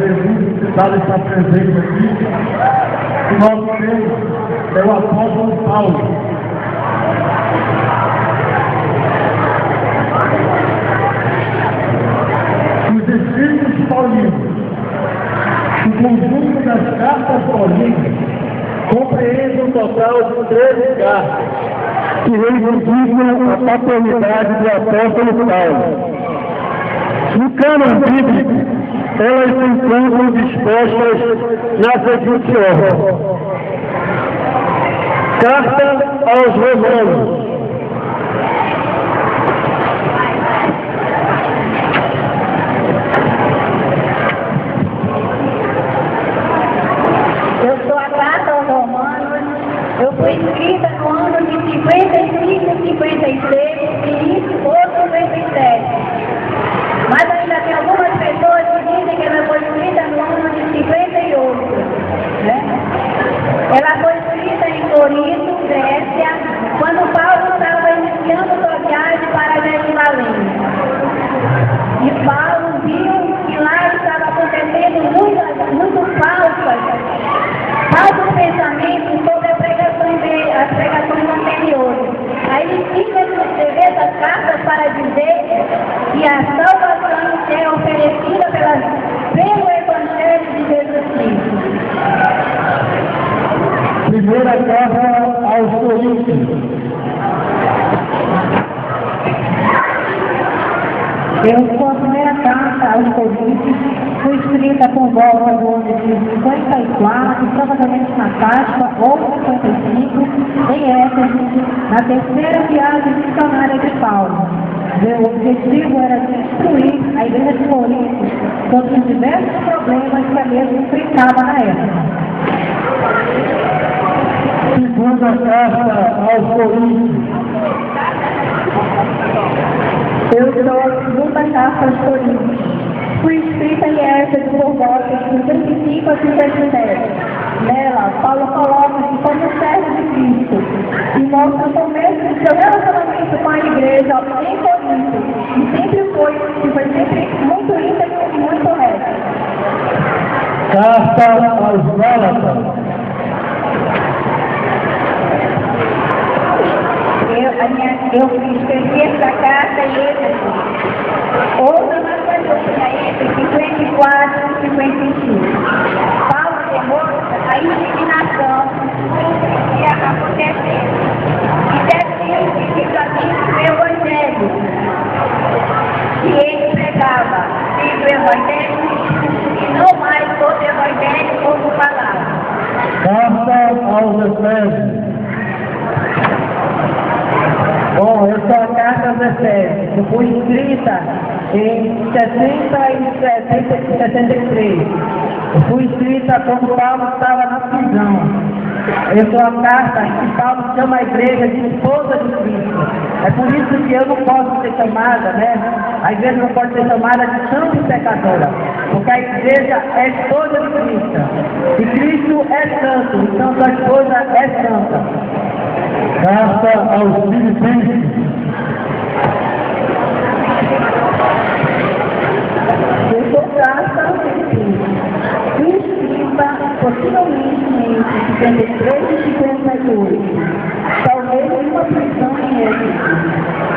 Jesus precisava estar presente aqui. O nosso Deus é o apóstolo Paulo. Os Escritos paulinos, o conjunto das cartas paulinas, compreende um total de 13 cartas, que reivindicam a paternidade do apóstolo Paulo. No cânon bíblico, elas se encontram dispostas na seguinte ordem: Carta aos Romanos. Eu sou a carta aos Romanos. Eu fui escrita no ano de 55, 56, e outro 57. Mas ainda tem algumas pessoas que dizem que ela foi escrita no ano de 58, né? Ela foi escrita em Corinto, Grécia, quando Paulo estava iniciando sua viagem para Jerusalém. E Paulo viu que lá estava acontecendo muito falsos pensamentos sobre as pregações anteriores. Aí ele quis escrever essas cartas para dizer que a salvação é oferecida pelo Evangelho de Jesus Cristo. Primeira carta aos Coríntios. Eu sou a primeira carta aos Coríntios, foi escrita por volta do ano de 54, provavelmente na Páscoa, ou 55, em Éfeso, na terceira viagem missionária de Paulo. Meu objetivo era destruir a igreja de Corinto sobre os diversos problemas que a mesma enfrentava na época. Segunda carta aos Coríntios. Eu sou a segunda carta aos Coríntios. Fui escrita em Éfeso por volta de 55 a 57. Nela, Paulo coloca-se como servo de Cristo e mostra o começo do seu relacionamento com a igreja em Corinto. E sempre foi sempre muito íntegro e muito reto. Carta aos Gálatas. Eu escrevi essa carta em Éfeso. Outra Macedônia, entre 54 e 55. Paulo demonstra a indignação que ia acontecer e defende especificamente o Evangelho que ele pregava, sendo o Evangelho e não mais todo Evangelho como palavra. Carta aos Efésios. Bom, eu sou a carta aos Efésios, que foi escrita em 60 e 63. Eu fui escrita quando Paulo estava na prisão. Eu sou a carta que Paulo chama a igreja de esposa de Cristo. É por isso que eu não posso ser chamada, né? A igreja não pode ser chamada de santa e pecadora, porque a igreja é esposa de Cristo. E Cristo é santo, então sua esposa é santa. Carta aos Filipenses. Eu sou carta aos Filipenses. Fui escrita possivelmente entre 53 e 58. Talvez em uma prisão em Éfeso.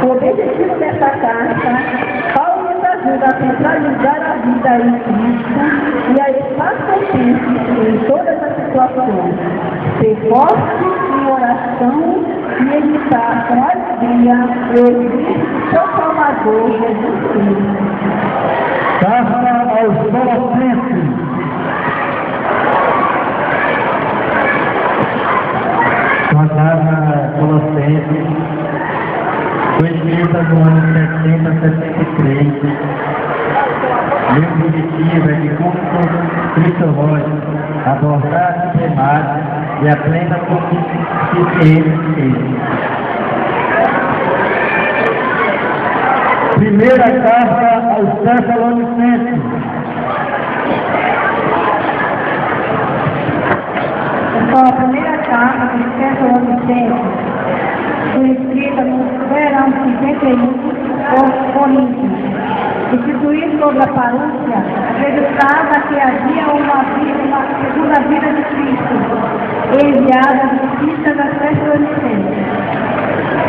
O objetivo dessa carta, Paulo nos ajuda a centralizar a vida em Cristo e a estar contente em todas as situações. Ser forte em oração e evitar com alegria o Cristo seu Salvador Jesus Cristo. Carta aos Colossenses. A carta Colossenses foi escrita no ano 60 a 73. Meu objetivo é de como cristológico abordar a supremacia e a plena suficiência de Cristo. Primeira carta aos Tessalonicenses. Então, a primeira carta dos Tessalonicenses foi escrita no verão 51 por Coríntios. instituir sobre a paróquia, acreditava que havia uma segunda vida de Cristo, enviada à justiça das Tessalonicenses.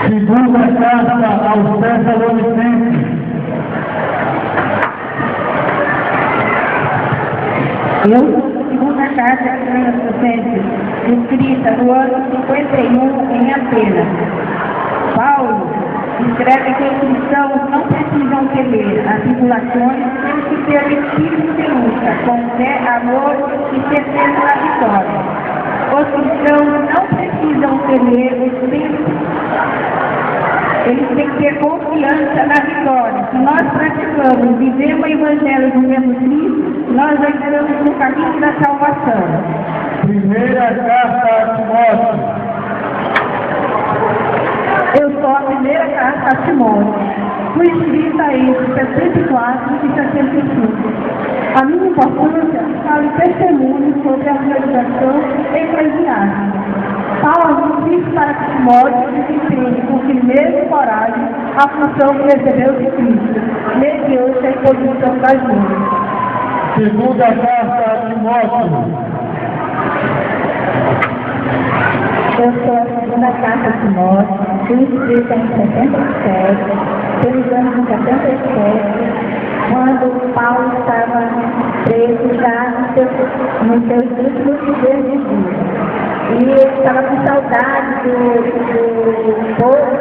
Segunda carta aos Tessalonicenses. Segunda carta aos Tessalonicenses, escrita no ano 51 em Atenas. Paulo escreve que os cristãos não precisam temer as tribulações, têm que ter espírito de luta, com fé, amor e certeza da vitória. Os cristãos não precisam temer os tempos. Eles têm que ter confiança na vitória. Se nós praticamos, vivemos o Evangelho do mesmo Cristo, nós já estamos no caminho da salvação. Primeira carta a Timóteo. Eu sou a primeira carta a Timóteo. Fui escrita entre 74 e 75. A minha importância fala em testemunho sobre a realização eclesiástica. Paulo diz para Timóteo que entende com firmeza e coragem a função que recebeu de Cristo, mediante a imposição das mãos. Segunda carta a Timóteo. Eu sou a segunda carta a Timóteo, fui escrita em 77, pelos anos de 77, quando Paulo estava preso já nos seus últimos dias de vida. E ele estava com saudade do povo,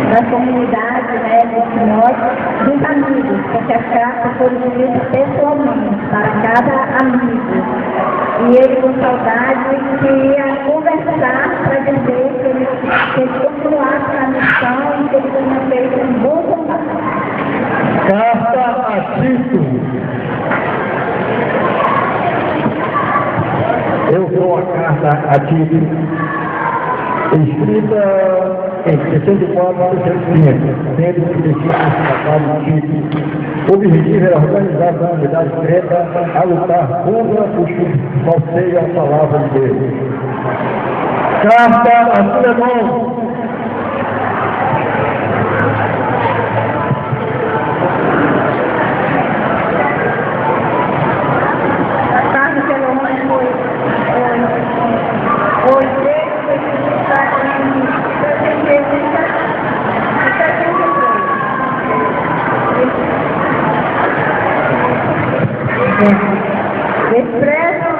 da comunidade, né, de Timóteo, dos amigos, porque as cartas foram escritas pessoalmente, para cada amigo. E ele, com saudade, queria conversar para dizer que ele continuasse na missão e que ele tinha feito um bom combate. Carta a Tito. Eu sou a carta a Tito, escrita em 64 e 65, sendo que deixei tratado de Tito. O objetivo era organizar a comunidade creta a lutar contra os que falseiam a palavra de Deus. Carta a Filemão. Expresso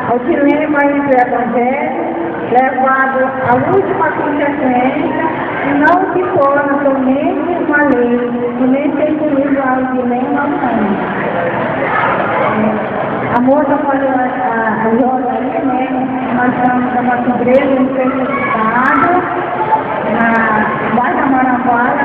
ao dilema entre o Evangelho, levado à última consequência, e não se torna somente uma lei, e nem ser incluído ao dilema humano. A moça falou a Jota aí, né? Nós estamos da nossa igreja, em Estado, na Guarda Maranguara,